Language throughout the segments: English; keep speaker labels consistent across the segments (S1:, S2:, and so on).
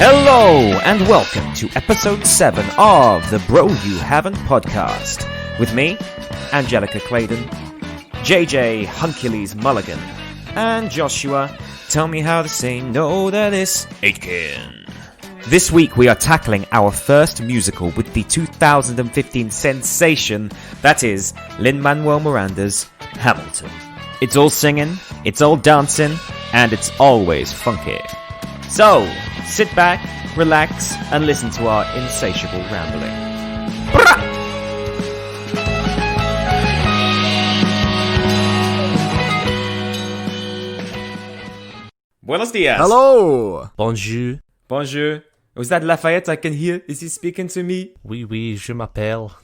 S1: Hello and welcome to episode 7 of the Bro You Haven't podcast. With me, Angelica Claydon, JJ Huncules Mulligan, and Joshua, tell me how to say no to this Aitken. This week we are tackling our first musical with the 2015 sensation that is Lin-Manuel Miranda's Hamilton. It's all singing, it's all dancing, and it's always funky. So, sit back, relax, and listen to our insatiable rambling. Buenos dias.
S2: Hello.
S3: Bonjour.
S1: Bonjour. Was that Lafayette I can hear? Is he speaking to me?
S3: Oui, je m'appelle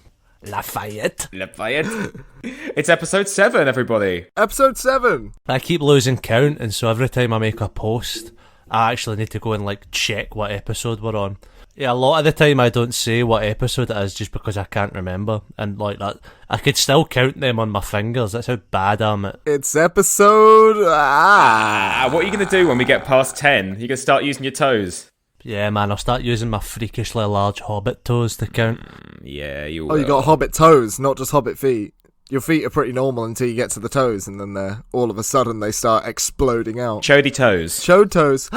S3: Lafayette.
S1: Lafayette. It's episode 7, everybody.
S2: Episode 7.
S3: I keep losing count, and so every time I make a post, I actually need to go and check what episode we're on. Yeah, a lot of the time I don't say what episode it is just because I can't remember, and that I could still count them on my fingers. That's how bad I am at.
S2: It's episode...
S1: What are you going to do when we get past 10? You going to start using your toes?
S3: Yeah, man, I'll start using my freakishly large hobbit toes to count.
S1: Yeah, you will.
S2: Oh, you got hobbit toes, not just hobbit feet. Your feet are pretty normal until you get to the toes, and then all of a sudden they start exploding out.
S1: Chody toes.
S2: Chode toes.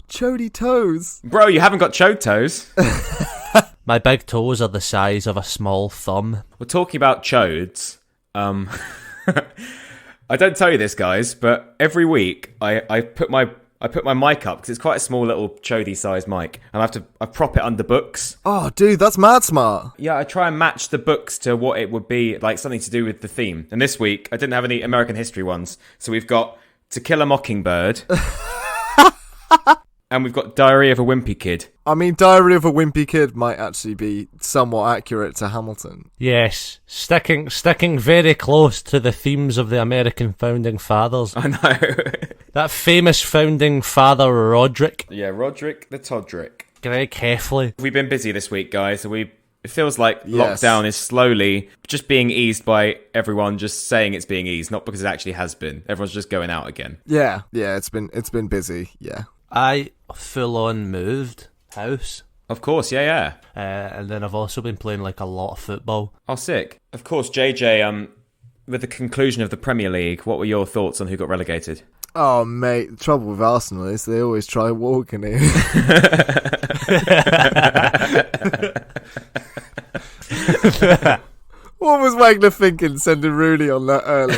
S2: Chody toes.
S1: Bro, you haven't got chode toes.
S3: My big toes are the size of a small thumb.
S1: We're talking about chodes. I don't tell you this, guys, but every week I put my mic up because it's quite a small little chody-sized mic, and I prop it under books.
S2: Oh, dude, that's mad smart.
S1: Yeah, I try and match the books to what it would be, like something to do with the theme. And this week, I didn't have any American history ones, so we've got To Kill a Mockingbird, and we've got Diary of a Wimpy Kid.
S2: I mean, Diary of a Wimpy Kid might actually be somewhat accurate to Hamilton.
S3: Yes, sticking very close to the themes of the American founding fathers.
S1: I know.
S3: That famous founding father, Roderick.
S1: Yeah, Roderick the Todrick.
S3: Greg Heffley.
S1: We've been busy this week, guys. It feels like
S2: Yes.
S1: lockdown is slowly just being eased by everyone just saying it's being eased, not because it actually has been. Everyone's just going out again.
S2: Yeah, it's been busy, yeah.
S3: I full-on moved house.
S1: Of course, yeah.
S3: And then I've also been playing a lot of football.
S1: Oh, sick. Of course, JJ, with the conclusion of the Premier League, what were your thoughts on who got relegated?
S2: Oh, mate, the trouble with Arsenal is they always try walking in. What was Wagner thinking sending Rooney on that early?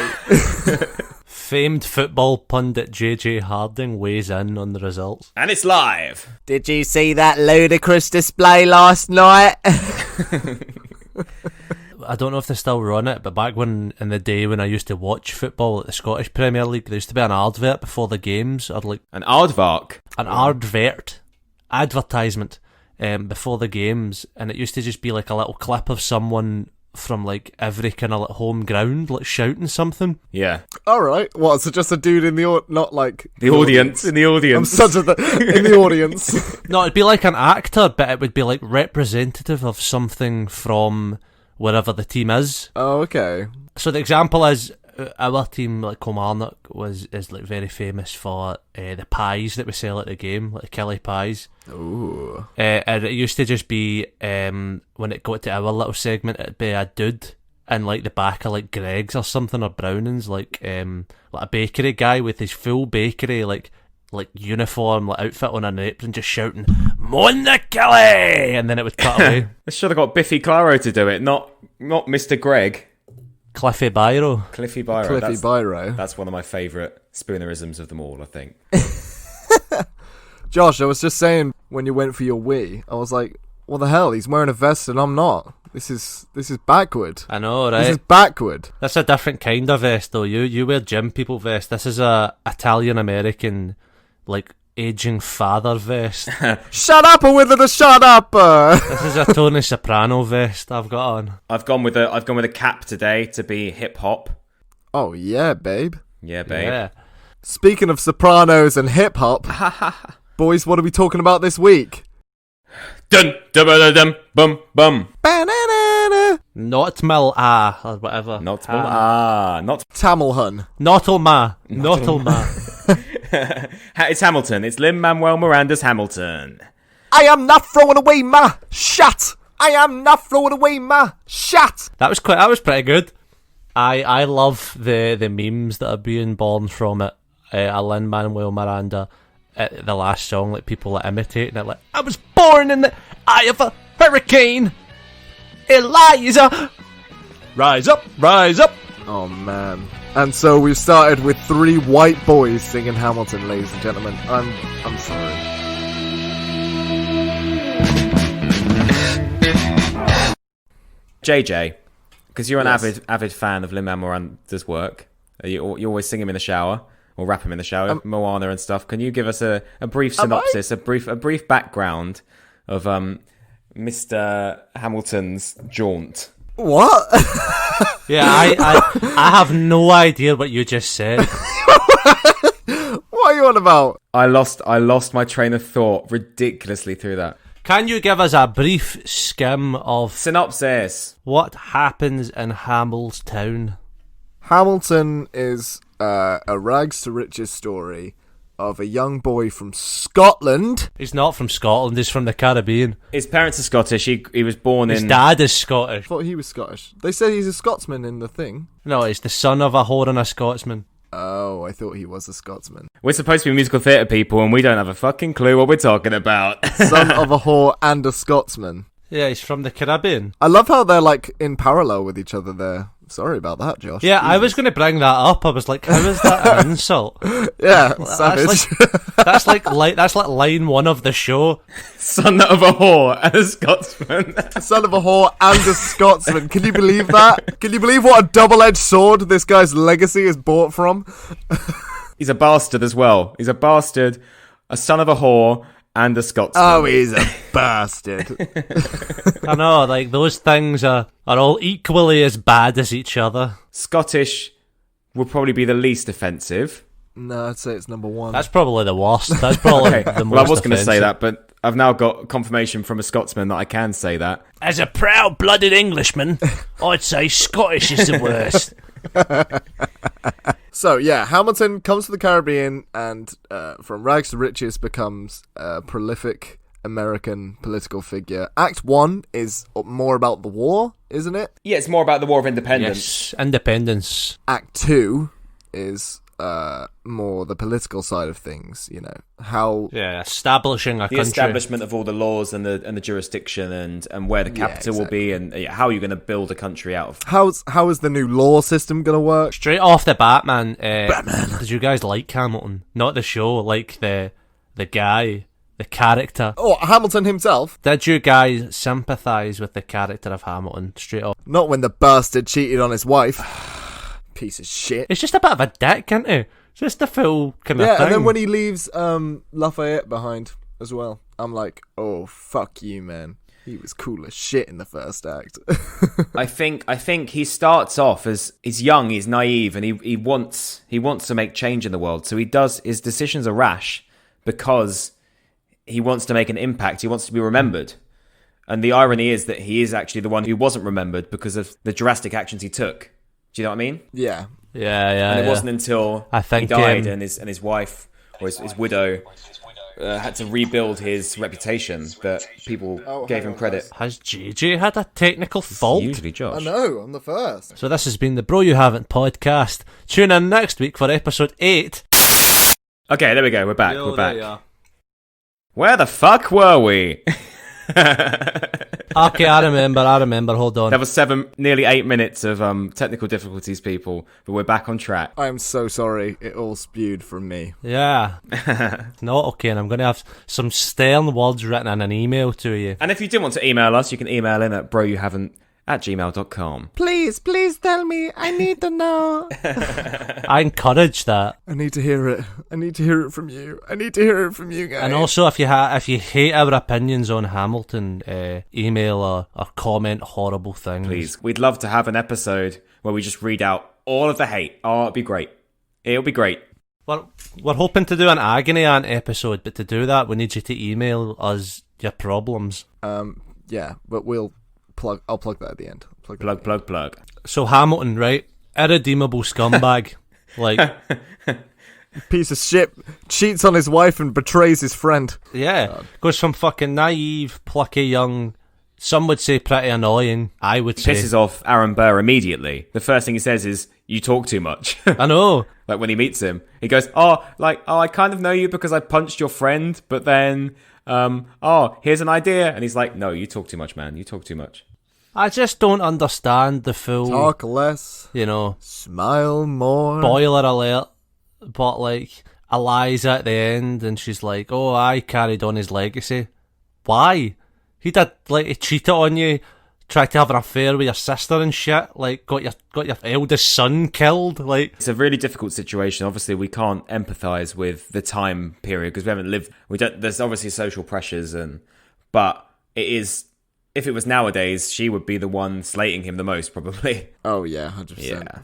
S3: Famed football pundit JJ Harding weighs in on the results.
S1: And it's live!
S2: Did you see that ludicrous display last night?
S3: I don't know if they still run it, but back in the day when I used to watch football at the Scottish Premier League, there used to be an advert before the games, or
S1: An aardvark?
S3: an advertisement before the games, and it used to just be a little clip of someone from every kind of home ground shouting something.
S1: Yeah.
S2: Alright, what, so just a dude in the not
S1: The audience. In the audience.
S2: I'm such in the audience.
S3: No, it'd be like an actor, but it would be representative of something from wherever the team is.
S2: Oh, okay.
S3: So the example is our team, Kilmarnock, is very famous for the pies that we sell at the game, Kelly pies.
S2: Ooh.
S3: And it used to just be when it got to our little segment, it'd be a dude in the back of Greg's or something, or Browning's, a bakery guy with his full bakery uniform, outfit on an apron, just shouting "Mona Kelly," and then it would cut away.
S1: They should have got Biffy Clyro to do it, not Mr. Greg.
S3: Cliffy Biro.
S1: Cliffy Biro.
S2: Cliffy Biro.
S1: That's one of my favourite spoonerisms of them all, I think.
S2: Josh, I was just saying, when you went for your wee, I was like, what the hell, he's wearing a vest and I'm not. This is backward.
S3: I know, right?
S2: This is backward.
S3: That's a different kind of vest, though. You wear gym people vest. This is a Italian-American, aging father vest.
S2: Shut up, or with the shut up!
S3: This is a Tony Soprano vest I've got on.
S1: I've gone with a cap today to be hip hop.
S2: Oh, yeah, babe.
S1: Yeah, babe.
S3: Yeah.
S2: Speaking of Sopranos and hip hop, boys, what are we talking about this week?
S1: Dun dum dum dum bum bum.
S2: Ba-na-na-na.
S3: Not or whatever.
S1: Not
S2: Tamil Hun.
S3: Notelma.
S1: It's Hamilton. It's Lin-Manuel Miranda's Hamilton.
S2: I am not throwing away my shot. I am not throwing away my shot.
S3: That was pretty good. I love the memes that are being born from it. Lin-Manuel Miranda at the last song, like people like imitating it, like, I was born in the eye of a hurricane. Eliza, rise up, rise up.
S2: Oh man. And so we've started with 3 white boys singing Hamilton, ladies and gentlemen. I'm sorry.
S1: JJ, because you're an
S2: Yes.
S1: avid fan of Lin-Manuel Miranda's work, you always sing him in the shower or rap him in the shower, Moana and stuff. Can you give us a brief synopsis, a brief background of Mr. Hamilton's jaunt?
S2: What?
S3: Yeah, I have no idea what you just said.
S2: What are you on about?
S1: I lost my train of thought ridiculously through that.
S3: Can you give us a brief skim of
S1: Synopsis.
S3: what happens in Hamiltown?
S2: Hamilton is a rags to riches story of a young boy from Scotland.
S3: He's not from Scotland, he's from the Caribbean.
S1: His parents are Scottish. He was born
S3: His
S1: in...
S3: dad is Scottish.
S2: I thought he was Scottish. They said he's a Scotsman in the thing.
S3: No, he's the son of a whore and a Scotsman.
S2: Oh, I thought he was a Scotsman.
S1: We're supposed to be musical theatre people and we don't have a fucking clue what we're talking about.
S2: Son of a whore and a Scotsman.
S3: Yeah, he's from the Caribbean.
S2: I love how they're like in parallel with each other there. Sorry about that, Josh.
S3: Yeah, I was going to bring that up. I was like, how is that an insult?
S2: Yeah, savage.
S3: That's like line 1 of the show.
S1: Son of a whore and a Scotsman.
S2: Son of a whore and a Scotsman. Can you believe that? Can you believe what a double-edged sword this guy's legacy is bought from?
S1: He's a bastard as well. He's a bastard, a son of a whore, and a Scotsman.
S2: Oh, he's a bastard.
S3: I know, like, those things are all equally as bad as each other.
S1: Scottish would probably be the least offensive.
S2: No, I'd say it's number 1.
S3: That's probably the worst. That's probably
S1: Okay,
S3: the most
S1: well, I was going to say
S3: offensive.
S1: that, but I've now got confirmation from a Scotsman that I can say that.
S3: As a proud-blooded Englishman, I'd say Scottish is the worst.
S2: So, yeah, Hamilton comes to the Caribbean and from rags to riches becomes a prolific American political figure. Act 1 is more about the war, isn't it?
S1: Yeah, it's more about the War of Independence.
S3: Yes, independence.
S2: Act 2 is more the political side of things, you know. How...
S3: Yeah, establishing a
S1: The
S3: country.
S1: establishment of all the laws and the jurisdiction and where the capital will be and how you're going to build a country out of.
S2: How is the new law system going to work?
S3: Straight off the bat, man. Did you guys like Hamilton? Not the show, like the guy, the character.
S2: Oh, Hamilton himself?
S3: Did you guys sympathise with the character of Hamilton? Straight off.
S2: Not when the bastard cheated on his wife. Piece of shit.
S3: It's just a bit of a dick, isn't it? Just a full kind of
S2: Yeah,
S3: thing.
S2: and then when he leaves Lafayette behind as well, I'm like, oh, fuck you, man. He was cool as shit in the first act.
S1: I think he starts off as he's young, he's naive, and he wants to make change in the world. So his decisions are rash because he wants to make an impact. He wants to be remembered. And the irony is that he is actually the one who wasn't remembered because of the drastic actions he took. Do you know what I mean?
S2: Yeah.
S3: Yeah.
S1: And it wasn't until
S3: I think,
S1: he died and his wife or his widow had to rebuild his reputation that people gave him credit.
S3: Has JJ had a technical fault?
S1: Usually Josh.
S2: I know, I'm the first.
S3: So this has been the Bro You Haven't podcast. Tune in next week for episode 8.
S1: Okay, there we go. We're back.
S3: Yo,
S1: We're
S3: there you
S1: back.
S3: are.
S1: Where the fuck were we?
S3: Okay, I remember. Hold on.
S1: That was nearly 8 minutes of technical difficulties, people, but we're back on track.
S2: I am so sorry. It all spewed from me.
S3: Yeah. Not okay, and I'm going to have some stern words written in an email to you.
S1: And if you do want to email us, you can email in at broyouhaven't@gmail.com.
S2: Please tell me. I need to know.
S3: I encourage that.
S2: I need to hear it. I need to hear it from you. I need to hear it from you guys.
S3: And also, if you hate our opinions on Hamilton, email or comment horrible things.
S1: Please, we'd love to have an episode where we just read out all of the hate. Oh, it'd be great. It'll be great.
S3: We're hoping to do an agony aunt episode, but to do that, we need you to email us your problems.
S2: Yeah, but I'll plug that at the end.
S1: Plug.
S3: So Hamilton, right? Irredeemable scumbag. Like,
S2: piece of shit, cheats on his wife and betrays his friend.
S3: Yeah, goes from fucking naive, plucky young, some would say pretty annoying, I would say.
S1: Pisses off Aaron Burr immediately. The first thing he says is, "You talk too much."
S3: I know.
S1: Like when he meets him, he goes, "Oh, I kind of know you because I punched your friend, but then, here's an idea." And he's like, "No, you talk too much, man. You talk too much."
S3: I just don't understand the full,
S2: Talk less, smile more.
S3: Spoiler alert, but like, Eliza at the end, and she's like, "Oh, I carried on his legacy." Why? He did, like, he cheated on you, tried to have an affair with your sister and shit, like, got your eldest son killed, like.
S1: It's a really difficult situation. Obviously, we can't empathise with the time period because we haven't lived. There's obviously social pressures, but it is. If it was nowadays, she would be the one slating him the most, probably.
S2: Oh yeah, 100%.
S1: Yeah,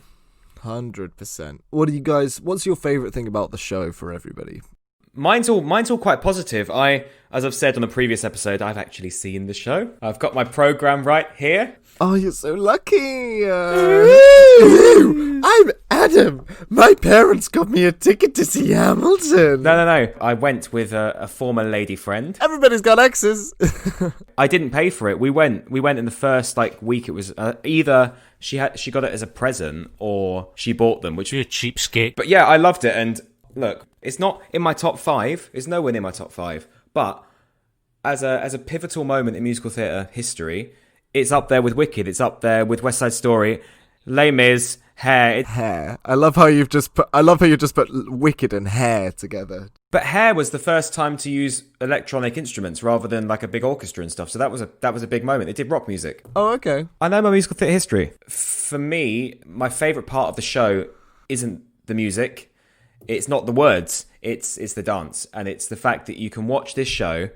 S2: 100%. What's your favourite thing about the show for everybody?
S1: Mine's all quite positive. As I've said on a previous episode, I've actually seen the show. I've got my program right here.
S2: Oh, you're so lucky. I'm Adam. My parents got me a ticket to see Hamilton.
S1: No. I went with a former lady friend.
S2: Everybody's got exes.
S1: I didn't pay for it. We went in the first week. It was either she got it as a present or she bought them, which
S3: You're a cheapskate.
S1: But yeah, I loved it. And look, it's not in my top 5. It's nowhere near my top 5. But as a pivotal moment in musical theatre history, it's up there with Wicked. It's up there with West Side Story, Les Mis, Hair.
S2: Hair. I love how you've just put Wicked and Hair together.
S1: But Hair was the first time to use electronic instruments rather than like a big orchestra and stuff. So that was a big moment. It did rock music.
S2: Oh, okay.
S1: I know my musical theatre history. For me, my favourite part of the show isn't the music. It's not the words. It's the dance. And it's the fact that you can watch this show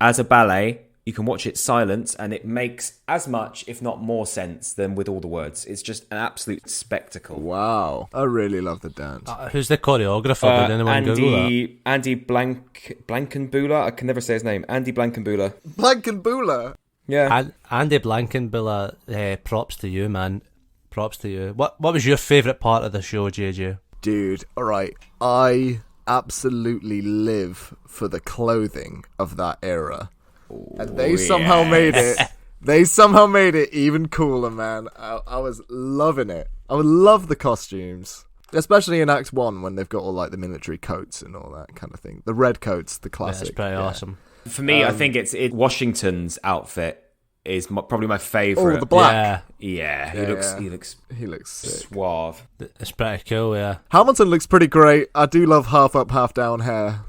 S1: as a ballet. You can watch it silent, and it makes as much, if not more, sense than with all the words. It's just an absolute spectacle.
S2: Wow. I really love the dance.
S3: Who's the choreographer? Did anyone Google that?
S1: Andy Blankenbuehler. I can never say his name. Andy Blankenbuehler.
S2: Blankenbuehler?
S1: Yeah.
S3: Andy Blankenbuehler, props to you, man. Props to you. What was your favourite part of the show, JJ?
S2: Dude, alright. I absolutely live for the clothing of that era. And they somehow made it. They somehow made it even cooler, man. I was loving it. I would love the costumes, especially in Act 1 when they've got all the military coats and all that kind of thing. The red coats, the classic.
S3: That's pretty awesome.
S1: For me, I think it's Washington's outfit is probably my favourite.
S2: Oh, the black.
S1: Yeah. He looks
S2: sick.
S1: Suave.
S3: It's pretty cool, yeah.
S2: Hamilton looks pretty great. I do love half up, half down hair.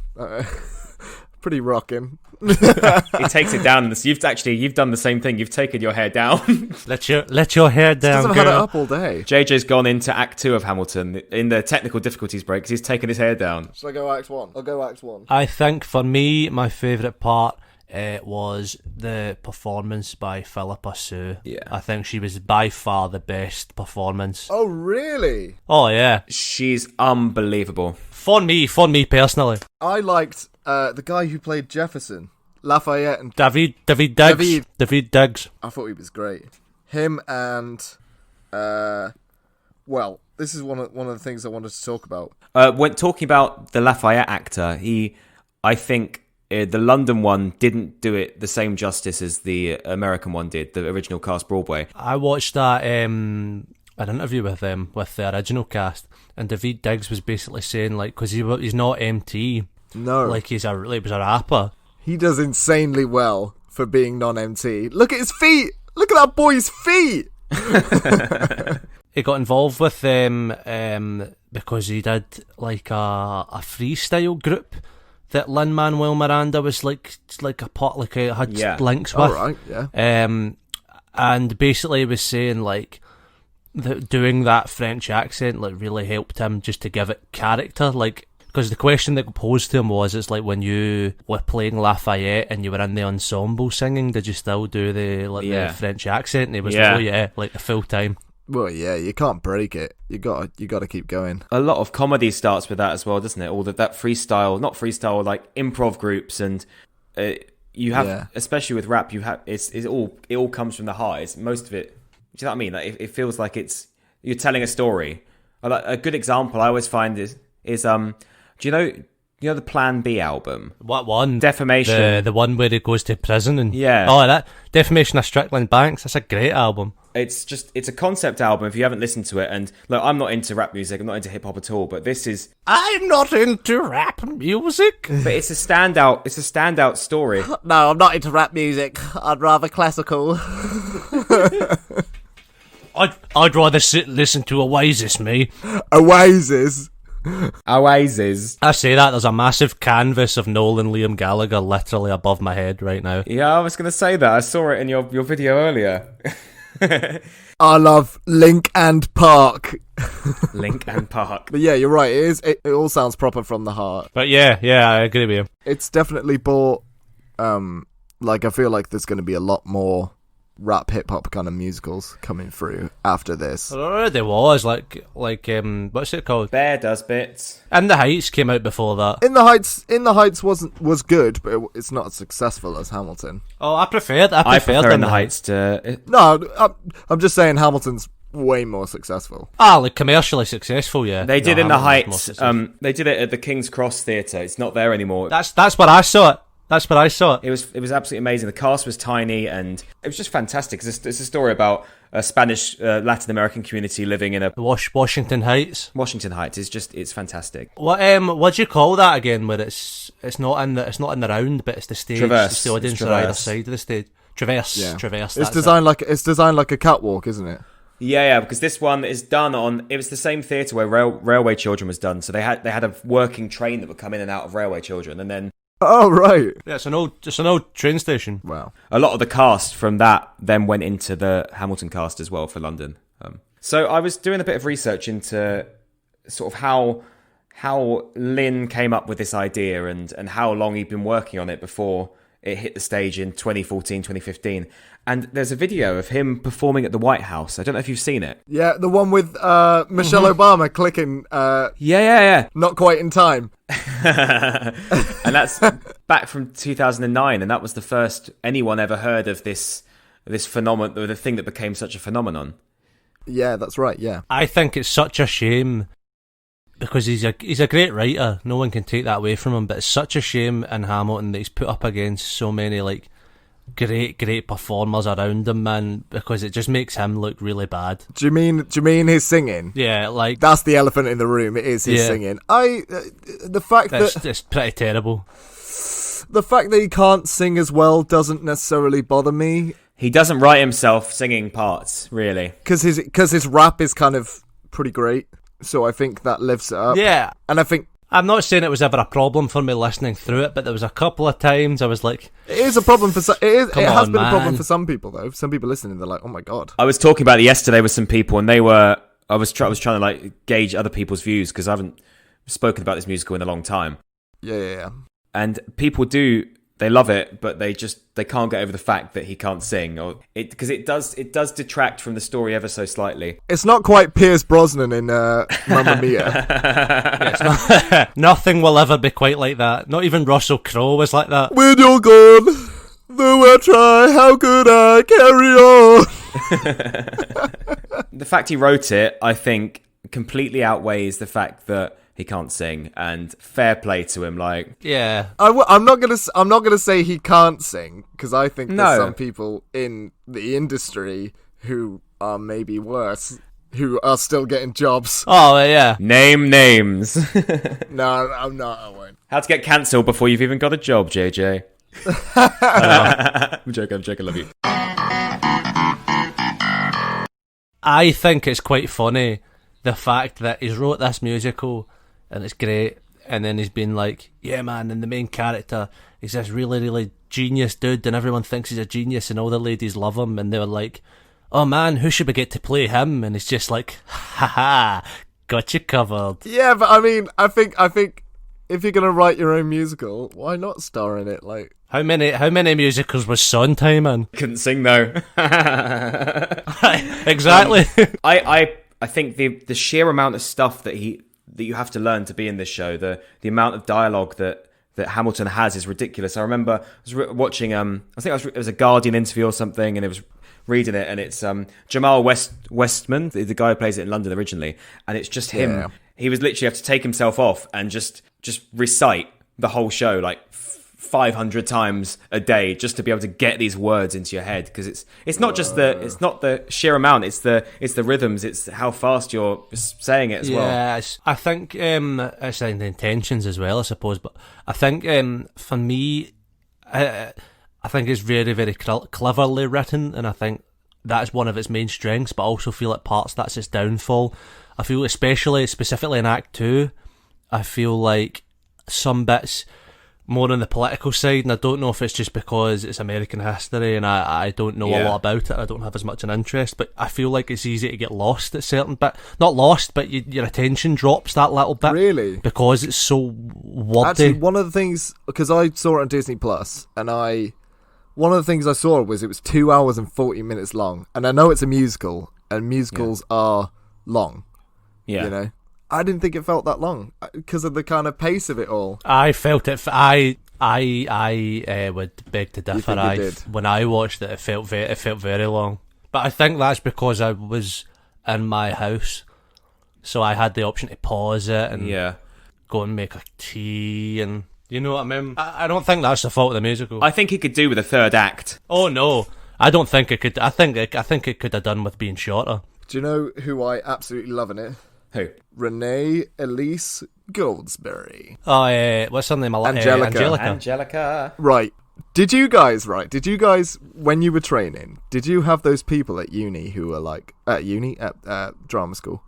S2: Pretty rocking.
S1: He takes it down. You've done the same thing. You've taken your hair down.
S3: Let your hair down,
S2: I've
S3: girl.
S2: had it up all day.
S1: JJ's gone into Act 2 of Hamilton in the technical difficulties break because he's taken his hair down.
S2: Shall I go Act 1? I'll go Act 1.
S3: I think for me, my favourite part was the performance by Philippa Sue.
S1: Yeah.
S3: I think she was by far the best performance.
S2: Oh, really?
S3: Oh, yeah.
S1: She's unbelievable.
S3: For me personally.
S2: I liked the guy who played Jefferson, Lafayette, and
S3: David Diggs. David Diggs.
S2: I thought he was great. Him and this is one of the things I wanted to talk about.
S1: When talking about the Lafayette actor, I think the London one didn't do it the same justice as the American one did, the original cast Broadway.
S3: I watched that an interview with them with the original cast, and David Diggs was basically saying because he's not MT.
S2: No,
S3: he was a rapper.
S2: He does insanely well for being non-MT. Look at his feet. Look at that boy's feet.
S3: He got involved with them because he did a freestyle group that Lin-Manuel Miranda was had links with.
S2: All right, yeah.
S3: And basically he was saying that doing that French accent really helped him just to give it character, because the question that posed to him was, it's when you were playing Lafayette and you were in the ensemble singing, did you still do the French accent? And he was the full time.
S2: Well, yeah, you can't break it. You got to keep going.
S1: A lot of comedy starts with that as well, doesn't it? All that freestyle, not freestyle, improv groups, and you have, especially with rap, you have it all comes from the heart. Most of it. Do you know what I mean? It feels like you're telling a story. A good example I always find is do you know the Plan B album?
S3: What one?
S1: Defamation.
S3: The one where he goes to prison and
S1: Yeah.
S3: Oh, that Defamation of Strickland Banks. That's a great album.
S1: It's a concept album if you haven't listened to it. And look, I'm not into rap music, I'm not into hip hop at all, but this is
S3: I'm not into rap music.
S1: but it's a standout story.
S2: No, I'm not into rap music. I'd rather classical.
S3: I'd rather listen to Oasis, me.
S2: Oasis.
S1: Oasis.
S3: I say that, there's a massive canvas of Noel and Liam Gallagher literally above my head right now.
S1: Yeah, I was going to say that. I saw it in your video earlier.
S2: I love Link and Park.
S1: Link and Park.
S2: But yeah, you're right. It all sounds proper from the heart.
S3: But yeah, I agree with you.
S2: It's definitely bought. I feel like there's going to be a lot more rap hip hop kind of musicals coming through after this.
S3: There already was like what's it called?
S1: Bear Does Bits.
S3: And the Heights came out before that.
S2: In the Heights was good, but it's not as successful as Hamilton.
S3: Oh, I prefer
S1: In the Heights to.
S2: No, I'm just saying Hamilton's way more successful.
S3: Like commercially successful, yeah.
S1: They did In the
S3: Hamilton's
S1: Heights.
S3: more successful.
S1: They did it at the King's Cross Theatre. It's not there anymore.
S3: That's where I saw it. That's what I saw.
S1: It was absolutely amazing. The cast was tiny, and it was just fantastic. It's a story about a Spanish Latin American community living in a
S3: Washington Heights.
S1: Washington Heights. It's fantastic.
S3: What do you call that again? Where it's not in the round, but it's the stage.
S1: Traverse.
S3: It's the audience
S1: It's
S3: on either
S1: traverse.
S3: side of the stage. Traverse.
S2: Yeah.
S3: Traverse.
S2: It's designed like a catwalk, isn't it?
S1: Yeah, because this one is done on. It was the same theatre where Railway Children was done. So they had a working train that would come in and out of Railway Children, and then.
S2: Oh right.
S3: Yeah, it's an old train station.
S2: Wow.
S1: A lot of the cast from that then went into the Hamilton cast as well for London. So I was doing a bit of research into sort of how Lynn came up with this idea and how long he'd been working on it before it hit the stage in 2014, 2015. And there's a video of him performing at the White House. I don't know if you've seen it.
S2: Yeah, the one with Michelle Obama clicking
S1: Yeah.
S2: not quite in time.
S1: And that's back from 2009, and that was the first anyone ever heard of this phenomenon, or the thing that became such a phenomenon.
S2: Yeah, that's right, yeah.
S3: I think it's such a shame because he's a great writer. No one can take that away from him. But it's such a shame in Hamilton that he's put up against so many like great performers around him, man. Because it just makes him look really bad.
S2: Do you mean his singing?
S3: Yeah, like
S2: That's the elephant in the room. It is his singing. The fact that
S3: it's pretty terrible.
S2: The fact that he can't sing as well doesn't necessarily bother me.
S1: He doesn't write himself singing parts, really.
S2: Because his rap is kind of pretty great. So I think that lifts it up.
S3: Yeah.
S2: And I think
S3: I'm not saying it was ever a problem for me listening through it, but there was a couple of times I was like,
S2: it is a problem for some. It has been
S3: man.
S2: a problem for some people though. Some people listening, they're like, "Oh my god."
S1: I was talking about it yesterday with some people, and I was trying to like gauge other people's views because I haven't spoken about this musical in a long time.
S2: Yeah.
S1: And people they love it, but they can't get over the fact that he can't sing, or because it does detract from the story ever so slightly.
S2: It's not quite Pierce Brosnan in Mamma Mia.
S3: yeah, nothing will ever be quite like that. Not even Russell Crowe was like that.
S2: When you're gone, though I try, how could I carry on?
S1: The fact he wrote it, I think, completely outweighs the fact that he can't sing, and fair play to him. Like,
S3: yeah,
S2: I'm not gonna say he can't sing because I think
S1: No.
S2: there's some people in the industry who are maybe worse, who are still getting jobs.
S3: Oh yeah.
S1: name names.
S2: No, I'm not. I won't.
S1: How to get cancelled before you've even got a job, JJ. I'm joking, I love you.
S3: I think it's quite funny the fact that he's wrote this musical and it's great, and then he's been like, yeah man, and the main character is this really, really genius dude, and everyone thinks he's a genius and all the ladies love him, and they're like, oh man, who should we get to play him? And it's just like, haha, got you covered.
S2: Yeah, but I mean, I think if you're gonna write your own musical, why not star in it? Like,
S3: How many musicals was Sondheim in?
S1: Couldn't sing though.
S3: Exactly.
S1: I think the sheer amount of stuff that you have to learn to be in this show, the amount of dialogue that Hamilton has is ridiculous. I remember I was watching it was a Guardian interview or something, and it was reading it, and it's Jamal Westman, the guy who plays it in London originally, and it's just him.
S2: Yeah.
S1: he was literally have to take himself off and just recite the whole show like 500 times a day just to be able to get these words into your head, because it's not just the sheer amount, it's the rhythms, it's how fast you're saying it as well.
S3: Yeah, I think it's in the intentions as well, I suppose. But I think for me, I think it's very, very cleverly written, and I think that's one of its main strengths. But I also feel at parts that's its downfall. I feel specifically in Act 2, I feel like some bits more on the political side, and I don't know if it's just because it's American history and I don't know a lot about it, I don't have as much an interest, but I feel like it's easy to get lost at certain bit. Not lost, but your attention drops that little bit.
S2: Really?
S3: Because it's so wordy.
S2: Actually, one of the things, because I saw it on Disney Plus, and one of the things I saw was it was 2 hours and 40 minutes long, and I know it's a musical, and musicals are long.
S1: Yeah.
S2: You know? I didn't think it felt that long because of the kind of pace of it all.
S3: I felt it. I would beg to differ. When I watched it, it felt very long. But I think that's because I was in my house, so I had the option to pause it and go and make a tea, and you know what I mean. I don't think that's the fault of the musical.
S1: I think it could do with a third act.
S3: Oh no, I don't think it could. I think it could have done with being shorter.
S2: Do you know who I absolutely love in it?
S1: Who?
S2: Renee Elise Goldsberry.
S3: Oh, what's her name?
S1: Angelica.
S2: Right. Did you guys, when you were training, did you have those people at uni who were like, at drama school?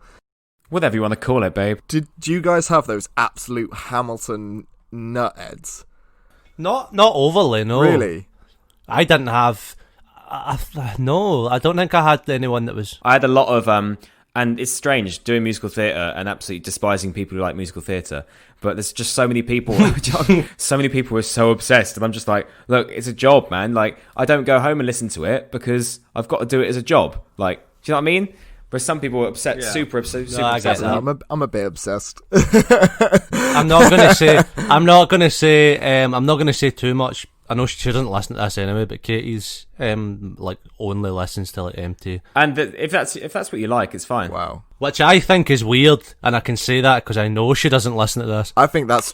S1: Whatever you want to call it, babe.
S2: Did you guys have those absolute Hamilton nutheads?
S3: Not overly, no.
S2: Really?
S3: I didn't have... no, I don't think I had anyone that was...
S1: I had a lot of... And it's strange doing musical theatre and absolutely despising people who like musical theatre, but there's just so many people, so many people are so obsessed, and I'm just like, look, it's a job, man. Like, I don't go home and listen to it because I've got to do it as a job. Like, do you know what I mean? Whereas some people are super obsessed.
S2: I'm a bit obsessed.
S3: I'm not gonna say too much. I know she shouldn't listen to this anyway, but Katie's only listens to like empty.
S1: And if that's what you like, it's fine.
S2: Wow.
S3: Which I think is weird, and I can say that because I know she doesn't listen to this.
S2: I think that's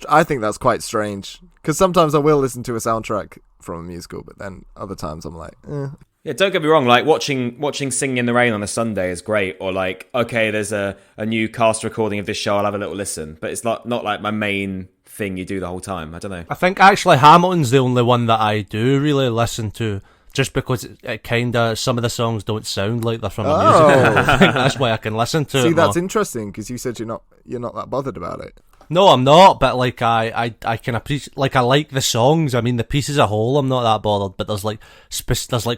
S2: quite strange, because sometimes I will listen to a soundtrack from a musical, but then other times I'm like,
S1: Yeah, don't get me wrong, like watching Singing in the Rain on a Sunday is great, or like, okay, there's a new cast recording of this show, I'll have a little listen, but it's not like my main thing you do the whole time. I don't know.
S3: I think actually Hamilton's the only one that I do really listen to, just because it kinda, some of the songs don't sound like they're from a musical. I think that's why I can listen to it.
S2: See, that's interesting, because you said you're not that bothered about it.
S3: No, I'm not, but like I can appreciate, like I like the songs. I mean, the piece as a whole, I'm not that bothered, but there's like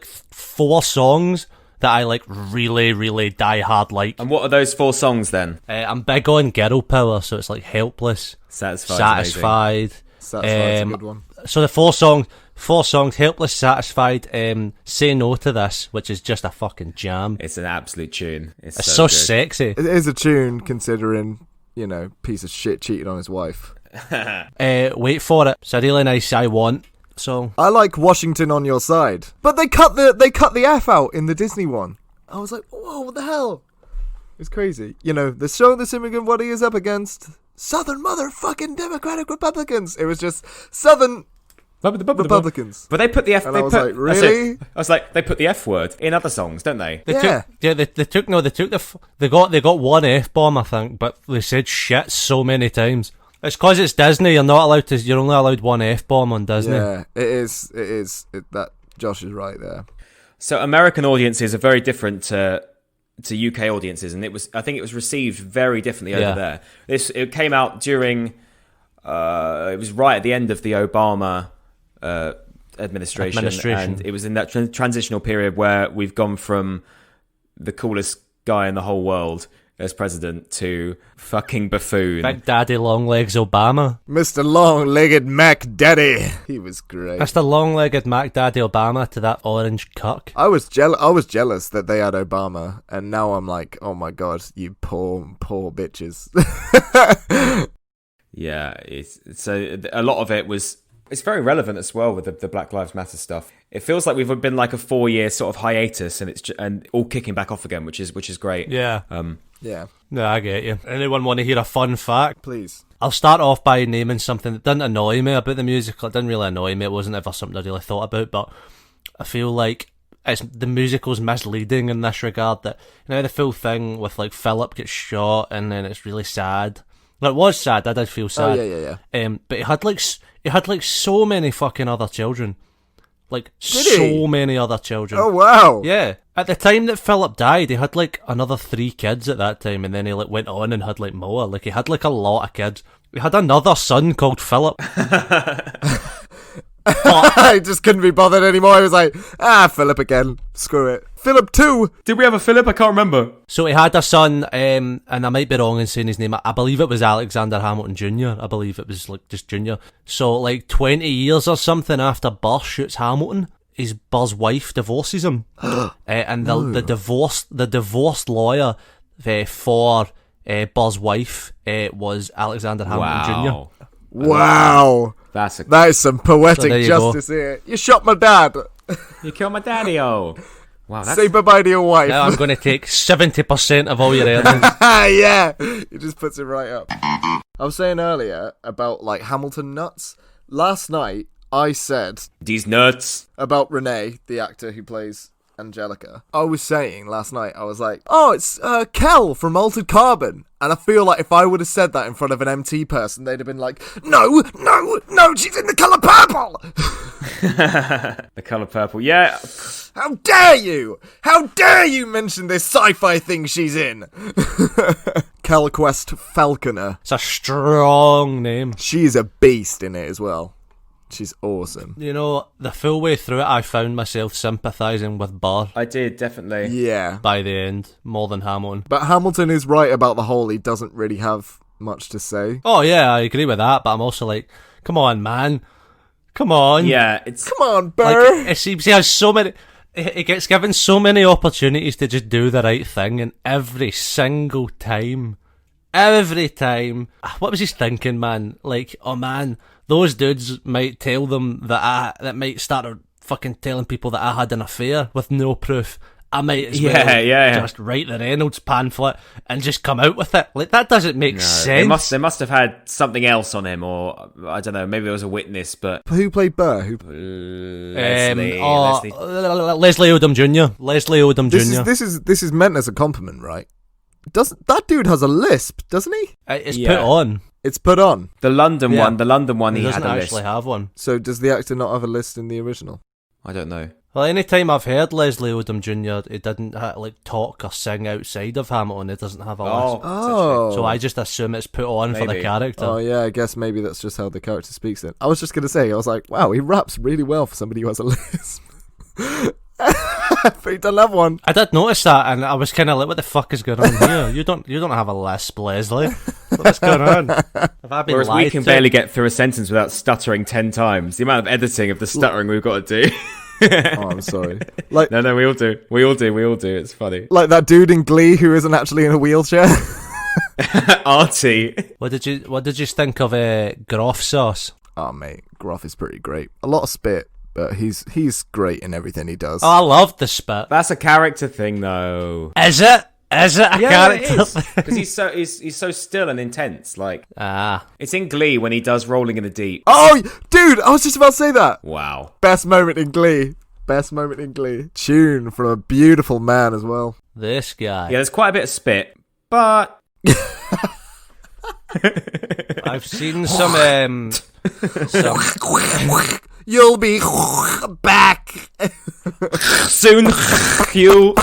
S3: 4 songs that I like really, really die hard like.
S1: And what are those 4 songs then?
S3: I'm big on girl power, so it's like Helpless, Satisfied.
S2: Satisfied's a good one.
S3: So the 4 songs, Helpless, Satisfied, Say No to This, which is just a fucking jam.
S1: It's an absolute tune. It's
S3: so
S1: good.
S3: sexy.
S2: It is a tune, considering, you know, piece of shit cheated on his wife.
S3: Wait for it. It's a really nice I Want song.
S2: I like Washington on Your Side, but they cut the F out in the Disney one. I was like, whoa, what the hell? It's crazy. You know, the show this immigrant what he is up against, Southern motherfucking Democratic Republicans. It was just Southern Republicans.
S1: But they put the F.
S2: And I was like, really?
S1: I was like, they put the F word in other songs, don't they?
S3: They got one F-bomb, I think, but they said shit so many times. It's because it's Disney. You're only allowed one F-bomb on Disney.
S2: Yeah, it is. That Josh is right there.
S1: So American audiences are very different to UK audiences, and I think it was received very differently over there. It came out during. It was right at the end of the Obama administration, and it was in that transitional period where we've gone from the coolest guy in the whole world as president to fucking buffoon.
S3: Big Daddy Longlegs Obama.
S2: Mr. Long-Legged Mac Daddy. He was great.
S3: Mr. Long-Legged Mac Daddy Obama to that orange cuck.
S2: I was jealous that they had Obama, and now I'm like, oh my god, you poor bitches.
S1: Yeah, so a lot of it was. It's very relevant as well with the Black Lives Matter stuff. It feels like we've been like a 4-year sort of hiatus, and it's all kicking back off again, which is great.
S3: Yeah.
S2: Yeah.
S3: No, I get you. Anyone want to hear a fun fact?
S2: Please.
S3: I'll start off by naming something that didn't annoy me about the musical. It didn't really annoy me. It wasn't ever something I really thought about, but I feel like the musical's misleading in this regard. That the full thing with like Philip gets shot and then it's really sad. Well, it was sad. I did feel sad.
S2: Oh, yeah.
S3: But he had like so many fucking other children. Like,
S2: Did
S3: so
S2: he?
S3: many other children.
S2: Oh, wow.
S3: Yeah. At the time that Philip died, he had like another 3 kids at that time, and then he like went on and had like more. Like, he had like a lot of kids. He had another son called Philip.
S2: I just couldn't be bothered anymore. I was like, Philip again. Screw it. Philip 2.
S4: Did we have a Philip? I can't remember.
S3: So he had a son, and I might be wrong in saying his name. I believe it was Alexander Hamilton Jr. I believe it was like just Jr. So like 20 years or something after Burr shoots Hamilton, Burr's wife divorces him, and the divorced lawyer for Burr's wife was Alexander Hamilton Jr.
S2: Wow. That is some poetic justice here. You shot my dad.
S4: You killed my daddy-o. Wow,
S2: Say bye-bye to your wife.
S3: Now I'm going to take 70% of all your earnings.
S2: Yeah. He just puts it right up. I was saying earlier about like Hamilton nuts. Last night, I said
S4: these nuts
S2: about Renee, the actor who plays Angelica. I was saying last night, I was like, oh, it's Kel from Altered Carbon. And I feel like if I would have said that in front of an MT person, they'd have been like, no, she's in The Colour Purple.
S4: The Colour Purple, yeah.
S2: How dare you? How dare you mention this sci-fi thing she's in? Kelquest Falconer.
S3: It's a strong name.
S2: She's a beast in it as well. She's awesome.
S3: You know, the full way through it, I found myself sympathising with Burr.
S4: I did, definitely.
S2: Yeah.
S3: By the end, more than Hamilton.
S2: But Hamilton is right about the whole, he doesn't really have much to say.
S3: Oh yeah, I agree with that, but I'm also like, come on, man. Come on.
S4: Yeah, it's...
S2: Come on, Burr.
S3: Like, it seems he has so many... He gets given so many opportunities to just do the right thing, and every single time... What was he thinking, man? Like, oh man... Those dudes might tell them that might start fucking telling people that I had an affair with no proof. I might as well just write the Reynolds pamphlet and just come out with it. Like, that doesn't make sense.
S4: They must have had something else on him, or I don't know, maybe there was a witness, but...
S2: Who played Burr?
S4: Leslie
S3: Odom Jr. Leslie Odom Jr.
S2: This is meant as a compliment, right? That dude has a lisp, doesn't he?
S3: It's put on.
S2: It's put on.
S4: The London one, he had a
S3: doesn't
S4: list.
S3: actually have one.
S2: So does the actor not have a list in the original?
S4: I don't know.
S3: Well, any time I've heard Leslie Odom Jr., it didn't talk or sing outside of Hamilton. It doesn't have a list.
S2: Oh.
S3: So I just assume it's put on for the character.
S2: Oh yeah, I guess maybe that's just how the character speaks then. I was just going to say, I was like, wow, he raps really well for somebody who has a lisp. But he doesn't have one.
S3: I did notice that, and I was kind of like, what the fuck is going on here? You don't have a lisp, Leslie. What's going on? Have I been
S4: Whereas
S3: lied
S4: we can
S3: to?
S4: barely get through a sentence without stuttering 10 times. The amount of editing of the stuttering we've got to do.
S2: Oh, I'm sorry. Like,
S4: no, we all do. We all do. It's funny.
S2: Like that dude in Glee who isn't actually in a wheelchair.
S4: Artie.
S3: What did you think of Groff sauce?
S2: Oh mate, Groff is pretty great. A lot of spit, but he's great in everything he does.
S3: Oh, I love the spit.
S4: That's a character thing, though.
S3: Is it? Is it a character thing?
S4: Because he's so still and intense. Like, it's in Glee when he does Rolling in the Deep.
S2: Oh, dude, I was just about to say that.
S4: Wow.
S2: Best moment in Glee. Tune from a beautiful man as well.
S3: This guy.
S4: Yeah, there's quite a bit of spit, but
S2: I've
S3: seen some.
S2: You'll be back
S4: soon. You.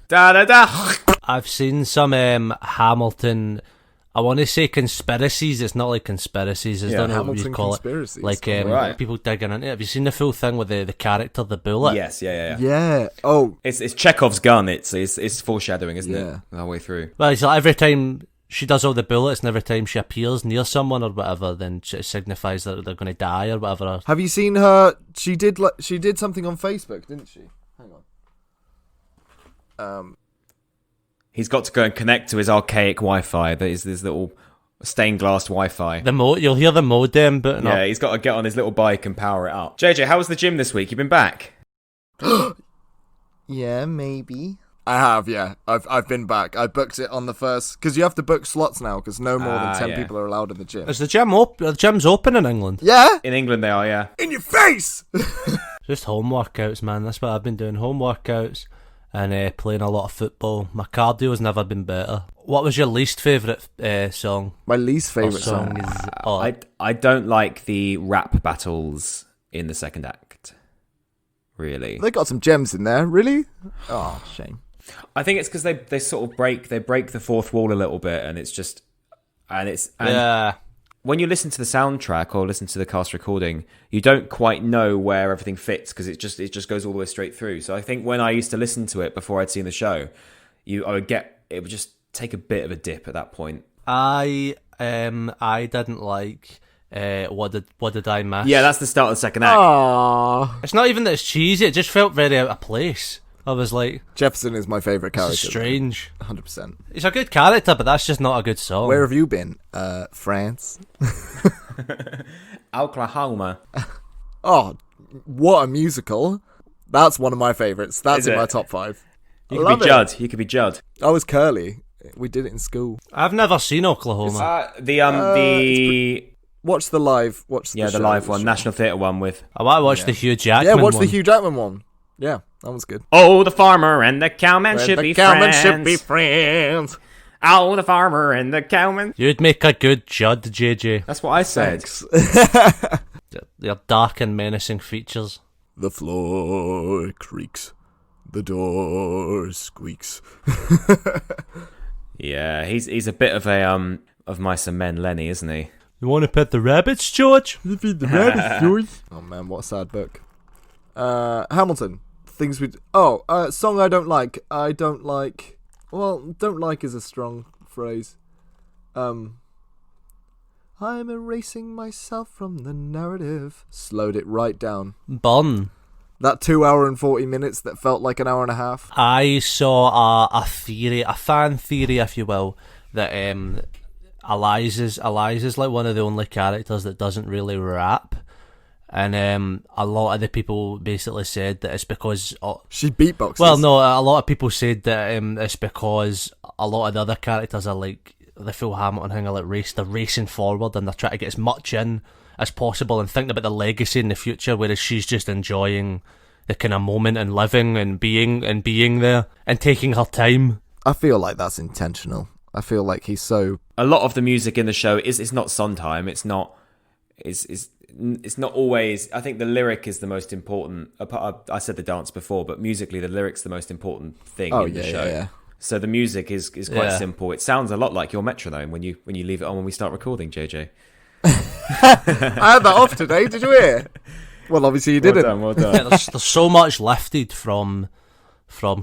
S4: Da da da.
S3: I've seen some Hamilton. I want to say conspiracies. It's not like conspiracies. I don't know what you call it. Like people digging into it. Have you seen the full thing with the character, the bullet?
S4: Yes, yeah.
S2: Yeah. Oh,
S4: it's Chekhov's gun. It's foreshadowing, isn't it? The whole way through.
S3: Well, it's like every time she does all the bullets, and every time she appears near someone or whatever, then it signifies that they're going to die or whatever.
S2: Have you seen her? She did something on Facebook, didn't she? Hang on.
S4: He's got to go and connect to his archaic Wi-Fi. That is this little stained glass Wi-Fi.
S3: You'll hear the modem booting up.
S4: Yeah, he's got to get on his little bike and power it up. JJ, how was the gym this week? You been back?
S2: Yeah, maybe. I have, yeah. I've been back. I booked it on the first, because you have to book slots now, because no more than 10 people are allowed in the gym.
S3: Is the gym's open in England?
S2: Yeah?
S4: In England they are, yeah.
S2: In your face!
S3: Just home workouts, man. That's what I've been doing. Home workouts and playing a lot of football. My cardio's never been better. What was your least favourite song?
S2: My least favourite
S3: song is...
S4: I don't like the rap battles in the second act. Really.
S2: They got some gems in there, really? Oh, shame.
S4: I think it's because they sort of break the fourth wall a little bit, and it's just...
S3: yeah.
S4: When you listen to the soundtrack or listen to the cast recording, you don't quite know where everything fits because it just goes all the way straight through. So I think when I used to listen to it before I'd seen the show, it would just take a bit of a dip at that point.
S3: I didn't like what did I miss?
S4: Yeah, that's the start of the second act.
S2: Aww.
S3: It's not even that it's cheesy, it just felt very out of place. I was like,
S2: Jefferson is my favourite character.
S3: This is strange.
S2: 100%.
S3: He's a good character, but that's just not a good song.
S2: Where have you been? France.
S4: Oklahoma.
S2: Oh, what a musical. That's one of my favourites. That's in my top 5.
S4: You could be Judd. You could be Judd.
S2: I was Curly. We did it in school.
S3: I've never seen Oklahoma.
S2: Watch the live.
S4: The live one, National Theatre one with.
S3: I want to watch the Hugh Jackman
S2: Yeah, watch
S3: one.
S2: the Hugh Jackman one. Yeah, that was good.
S4: Oh, the farmer and the cowman should be friends. Oh, the farmer and the cowman.
S3: You'd make a good Judd, JJ.
S4: That's what I said.
S2: Thanks.
S3: Your dark and menacing features.
S2: The floor creaks. The door squeaks.
S4: Yeah, he's a bit of a of Mice and Men Lenny, isn't he?
S3: You want to pet the rabbits, George?
S2: Feed the rabbits, George. Oh man, what a sad book. Hamilton. Things we... song I don't like. I don't like... Well, don't like is a strong phrase. I'm erasing myself from the narrative. Slowed it right down.
S3: Bun.
S2: That 2 hour and 40 minutes that felt like an hour and a half.
S3: I saw a fan theory, if you will, that Eliza's like one of the only characters that doesn't really rap. And a lot of the people basically said that it's because...
S2: she beatboxes.
S3: Well, no, a lot of people said that it's because a lot of the other characters are like... The full Hamilton thing are like they're racing forward and they're trying to get as much in as possible and thinking about the legacy in the future, whereas she's just enjoying the kind of moment and living and being there and taking her time.
S2: I feel like that's intentional. I feel like he's so...
S4: A lot of the music in the show is not Sondheim. It's not always... I think the lyric is the most important. I said the dance before, but musically the lyric's the most important thing in the show. Yeah. So the music is quite simple. It sounds a lot like your metronome when you leave it on when we start recording, JJ.
S2: I had that off today, did you hear? Well, obviously you didn't.
S4: Well done.
S3: Yeah, there's so much lifted from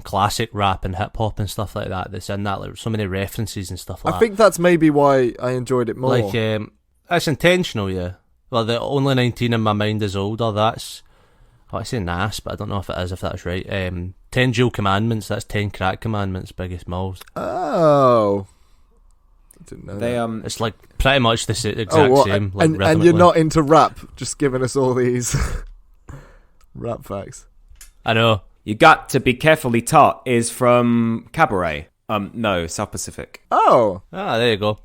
S3: classic rap and hip hop and stuff like that that's in that, like so many references and stuff like that.
S2: I think that's maybe why I enjoyed it more.
S3: Like, it's intentional, yeah. Well, the only 19 in my mind is older. That's... I say NAS, but I don't know if that's right. 10 Jewel Commandments, that's 10 Crack Commandments, Biggest Malls.
S2: Oh. I didn't know that.
S3: It's like pretty much the exact same. Like,
S2: and you're not into rap, just giving us all these rap facts.
S3: I know.
S4: You Got to Be Carefully Taught is from Cabaret. No, South Pacific.
S2: Oh.
S3: There you go.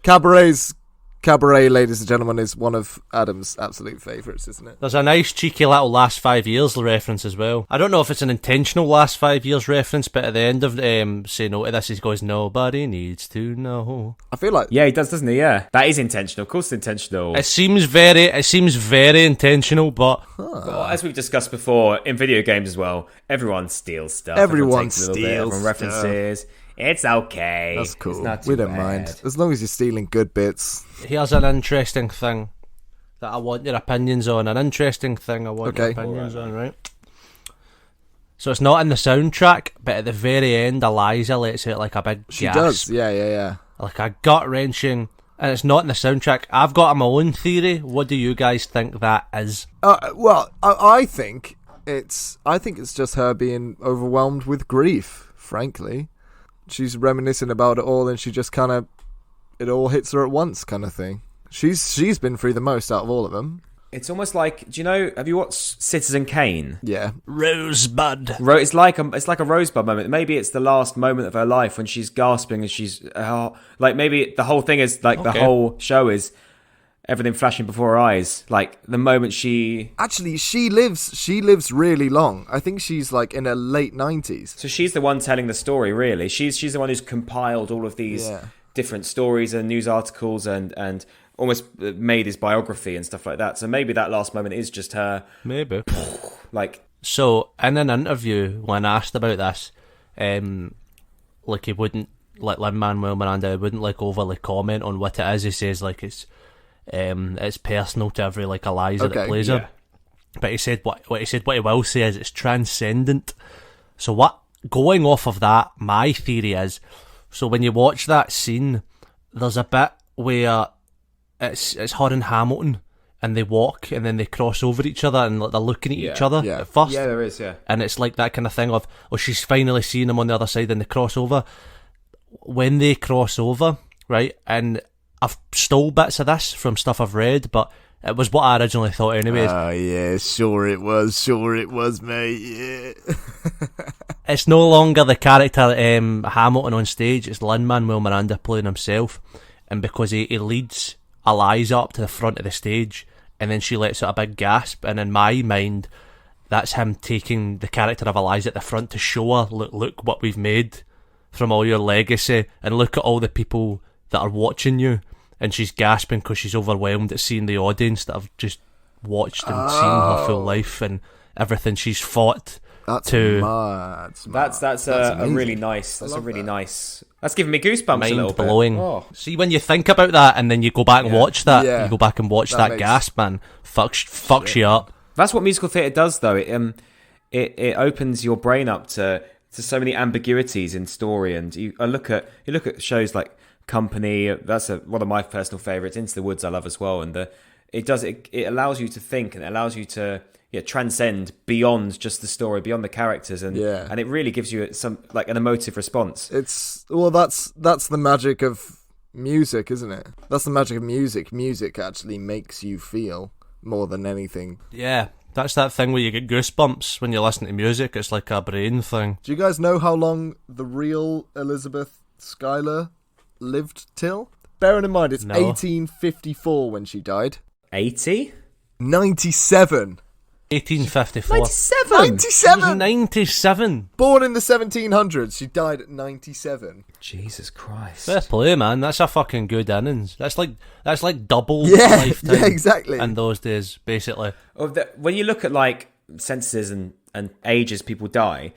S2: Cabaret, ladies and gentlemen, is one of Adam's absolute favourites, isn't it?
S3: There's a nice cheeky little Last 5 Years reference as well. I don't know if it's an intentional Last 5 Years reference, but at the end of Say No to This, he goes, nobody needs to know.
S2: I feel like...
S4: Yeah, he does, doesn't he? Yeah. That is intentional. Of course it's intentional.
S3: It seems very intentional, but...
S4: Well, as we've discussed before, in video games as well, everyone steals stuff.
S2: Everyone
S4: takes a little bit, everyone references. It's okay.
S2: That's cool.
S4: It's not
S2: we
S4: too
S2: don't
S4: bad.
S2: mind. As long as you're stealing good bits.
S3: Here's an interesting thing that I want your opinions on. Your opinions on, right? So it's not in the soundtrack, but at the very end, Eliza lets out like a big gasp.
S2: She does, yeah.
S3: Like a gut-wrenching... And it's not in the soundtrack. I've got my own theory. What do you guys think that is?
S2: Well, I think it's just her being overwhelmed with grief, frankly. She's reminiscing about it all, and she just kind of... It all hits her at once, kind of thing. She's been through the most out of all of them.
S4: It's almost like, do you know? Have you watched Citizen Kane?
S2: Yeah.
S3: Rosebud.
S4: It's like a Rosebud moment. Maybe it's the last moment of her life when she's gasping and she's like, maybe the whole thing is like the whole show is everything flashing before her eyes. Like the moment she lives really long. I think she's like in her late 90s. So she's the one telling the story. Really, she's the one who's compiled all of these different stories and news articles and almost made his biography and stuff like that. So maybe that last moment is just her.
S3: Maybe.
S4: Like,
S3: so in an interview when asked about this, like he wouldn't, like Lin-Manuel Miranda wouldn't like overly comment on what it is. He says like it's personal to every like Eliza that plays her. But he said what he will say is it's transcendent. So what, going off of that, my theory is, so when you watch that scene, there's a bit where it's her and Hamilton, and they walk, and then they cross over each other, and they're looking at each other at first.
S4: Yeah, there is, yeah.
S3: And it's like that kind of thing of, she's finally seeing him on the other side, and they cross over. When they cross over, right, and I've stole bits of this from stuff I've read, but it was what I originally thought anyways.
S2: Oh, yeah, sure it was, mate, yeah.
S3: It's no longer the character Hamilton on stage, it's Lin-Manuel Miranda playing himself, and because he leads Eliza up to the front of the stage, and then she lets out a big gasp, and in my mind that's him taking the character of Eliza at the front to show her, look what we've made from all your legacy, and look at all the people that are watching you. And she's gasping because she's overwhelmed at seeing the audience that have just watched and seen her full life and everything she's fought.
S2: That's
S4: That's a really nice. That's a really nice. That's giving me goosebumps a little bit.
S3: Mind-blowing.
S4: Oh.
S3: See, when you think about that and then you go back and watch that, you go back and watch that gasp, man, fucks you up.
S4: That's what musical theatre does, though. It opens your brain up to so many ambiguities in story, and you look at shows like Company. That's one of my personal favourites. Into the Woods I love as well, and it allows you to think, and it allows you to transcend beyond just the story, beyond the characters, and it really gives you some like an emotive response.
S2: That's the magic of music, isn't it? That's the magic of music. Music actually makes you feel more than anything.
S3: Yeah, that's that thing where you get goosebumps when you listen to music. It's like a brain thing.
S2: Do you guys know how long the real Elizabeth Schuyler lived till? Bearing in mind it's 1854 when she died.
S4: 80?
S2: 97.
S3: 1854.
S2: 97.
S3: 97.
S2: Born in the 1700s. She died at 97.
S4: Jesus Christ.
S3: Fair play, man. That's a fucking good innings. That's like double lifetime.
S2: Yeah, exactly.
S3: In those days, basically.
S4: When you look at like censuses and ages people die,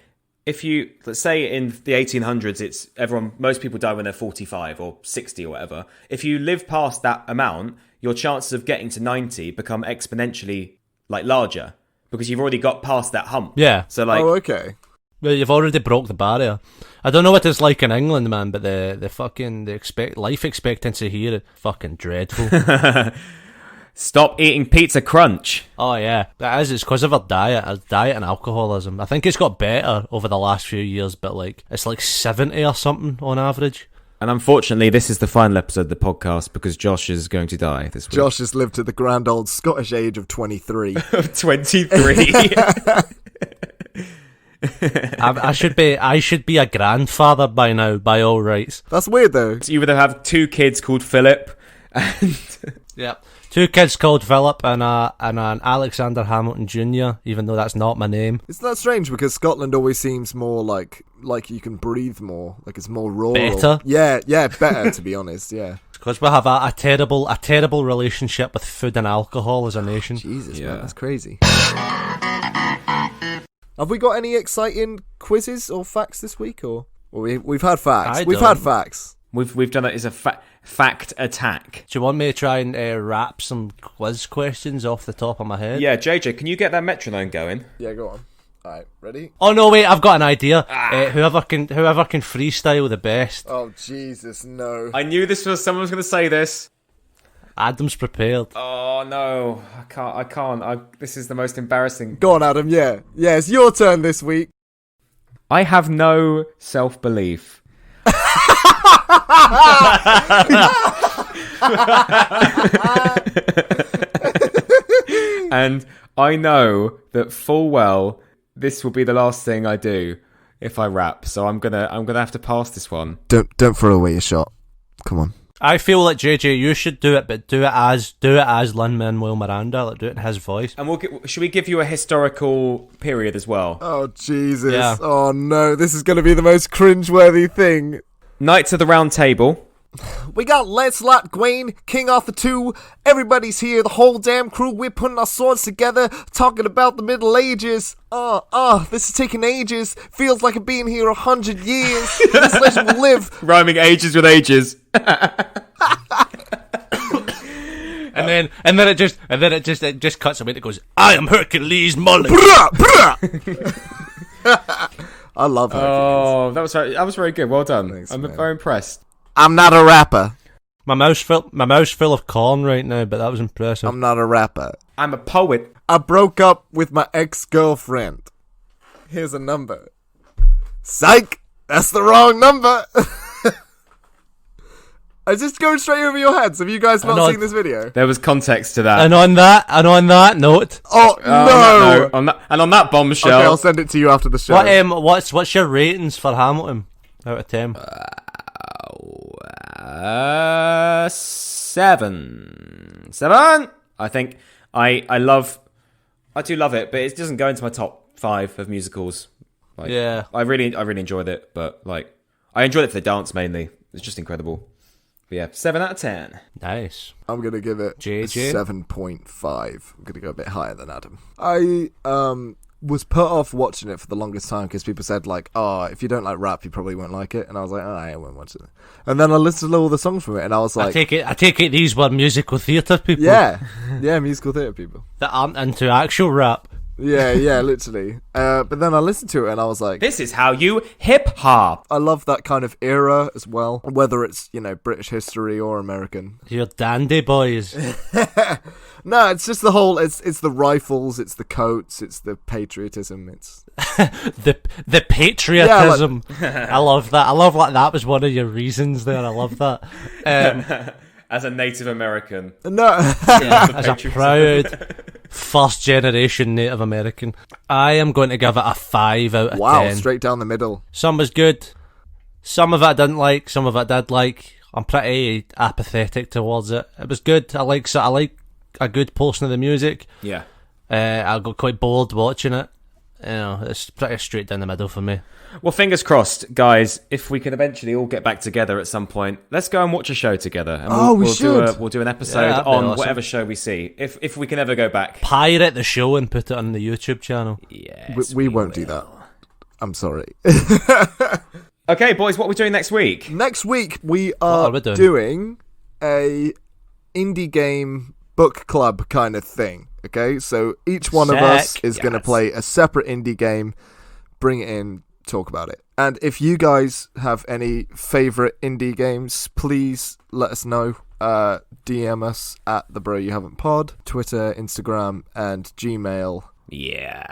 S4: if you, let's say in the 1800s, most people die when they're 45 or 60 or whatever. If you live past that amount, your chances of getting to 90 become exponentially like larger because you've already got past that hump.
S3: Yeah.
S4: So like,
S2: okay.
S3: Well, you've already broke the barrier. I don't know what it's like in England, man, but life expectancy here is fucking dreadful.
S4: Stop eating Pizza Crunch.
S3: Oh yeah, that is. It's because of her diet and alcoholism. I think it's got better over the last few years, but like it's like 70 or something on average.
S4: And unfortunately, this is the final episode of the podcast because Josh is going to die this week.
S2: Josh has lived to the grand old Scottish age of 23.
S4: Of 23.
S3: I should be a grandfather by now, by all rights.
S2: That's weird though.
S4: So you would have 2 kids called Philip, and
S3: yeah, 2 kids called Philip and an Alexander Hamilton Jr. Even though that's not my name.
S2: Isn't that strange? Because Scotland always seems more like you can breathe more, like it's more rural.
S3: Better.
S2: Yeah, better to be honest. Yeah.
S3: Because we have a terrible relationship with food and alcohol as a nation.
S2: Jesus, man, that's crazy. Have we got any exciting quizzes or facts this week, or we've had facts? We've had facts.
S4: We've done it as a fact attack.
S3: Do you want me to try and wrap some quiz questions off the top of my head?
S4: Yeah, JJ, can you get that metronome going?
S2: Yeah, go on. All right, ready?
S3: Oh no, wait! I've got an idea. Whoever can freestyle the best.
S2: Oh Jesus, no!
S4: I knew someone was going to say this.
S3: Adam's prepared.
S4: Oh no, I can't. This is the most embarrassing.
S2: Go on, Adam. Yeah, it's your turn this week.
S4: I have no self-belief. And I know that full well this will be the last thing I do if I rap. So I'm gonna have to pass this one.
S2: Don't throw away your shot. Come on.
S3: I feel like JJ, you should do it, but do it as Lin-Manuel Miranda. Like, do it in his voice.
S4: And should we give you a historical period as well?
S2: Oh Jesus!
S3: Yeah.
S2: Oh no! This is going to be the most cringeworthy thing.
S4: Knights of the Round Table.
S2: We got Lancelot, Gawain, King Arthur 2. Everybody's here, the whole damn crew. We're putting our swords together, talking about the Middle Ages. This is taking ages. Feels like I've been here 100 years. This legend will live.
S4: Rhyming ages with ages.
S3: And then it just cuts away. It goes, "I am Hercules Mulligan."
S2: I love Hercules.
S4: Oh, that was very good. Well done.
S2: Thanks,
S4: I'm
S2: man.
S4: very impressed.
S2: I'm not a rapper.
S3: My mouth's full of corn right now, but that was impressive.
S2: I'm not a rapper.
S4: I'm a poet.
S2: I broke up with my ex-girlfriend. Here's a number. Psych! That's the wrong number! I just going straight over your heads. Have you guys not seen this video?
S4: There was context to that.
S3: And on that note,
S2: no!
S4: On that bombshell.
S2: Okay, I'll send it to you after the show.
S3: what's your ratings for Hamilton out of 10?
S4: 7. I think I do love it, but it doesn't go into my top 5 of musicals. Like,
S3: Yeah.
S4: I really enjoyed it, but like I enjoyed it for the dance mainly. It's just incredible. But yeah, 7 out of 10.
S3: Nice.
S2: I'm going to give it
S3: JJ?
S2: 7.5. I'm going to go a bit higher than Adam. I was put off watching it for the longest time because people said, like, if you don't like rap, you probably won't like it. And I was like, I won't watch it. And then I listened to all the songs from it, and I was like...
S3: I take it these were musical theatre people.
S2: Yeah, musical theatre people.
S3: That aren't into actual rap.
S2: Yeah, literally. But then I listened to it, and I was like...
S4: This is how you hip-hop.
S2: I love that kind of era as well, whether it's, British history or American.
S3: You're dandy boys.
S2: No, it's just the whole... It's the rifles, it's the coats, it's the patriotism, it's...
S3: the patriotism. Yeah, I love that. I love like that was one of your reasons there. I love that.
S4: As a Native American.
S2: No.
S3: As a proud first generation Native American. I am going to give it a 5 out of 10.
S2: Wow, straight down the middle.
S3: Some was good. Some of it I didn't like. Some of it I did like. I'm pretty apathetic towards it. It was good. I like a good portion of the music.
S4: Yeah.
S3: I got quite bored watching it. It's pretty straight down the middle for me.
S4: Well, fingers crossed, guys. If we can eventually all get back together at some point, let's go and watch a show together. And
S2: we should.
S4: We'll do an episode on awesome. Whatever show we see. If we can ever go back,
S3: pirate the show and put it on the YouTube channel.
S4: Yes,
S2: we won't do that. I'm sorry.
S4: Okay, boys, what are we doing next week?
S2: Next week we are doing a indie game book club kind of thing. Okay, so each one of us is going to play a separate indie game, bring it in, talk about it. And if you guys have any favorite indie games, please let us know. DM us at the Bro You Haven't Pod, Twitter, Instagram, and Gmail.
S4: Yeah,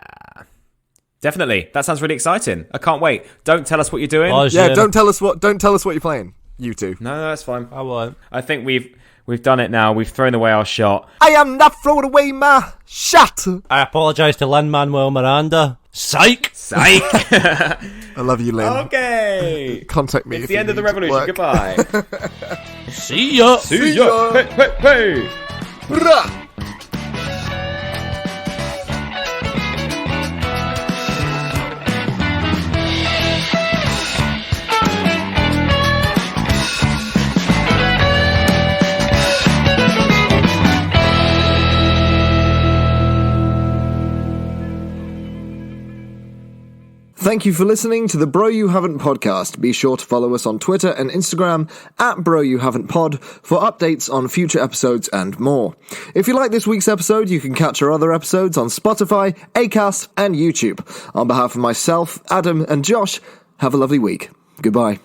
S4: definitely. That sounds really exciting. I can't wait. Don't tell us what you're doing.
S2: Don't tell us what you're playing. You two.
S4: No, that's fine.
S3: I won't.
S4: I think we've done it now. We've thrown away our shot.
S2: I am not throwing away my shot.
S3: I apologise to Lin-Manuel Miranda. Psych.
S2: I love you, Lynn.
S4: Okay.
S2: Contact me.
S4: It's the end of the revolution.
S2: Work.
S4: Goodbye.
S3: See ya.
S4: See ya. Hey.
S2: Bruh. Thank you for listening to the Bro You Haven't podcast. Be sure to follow us on Twitter and Instagram at Bro You Haven't Pod for updates on future episodes and more. If you like this week's episode, you can catch our other episodes on Spotify, Acast, and YouTube. On behalf of myself, Adam, and Josh, have a lovely week. Goodbye.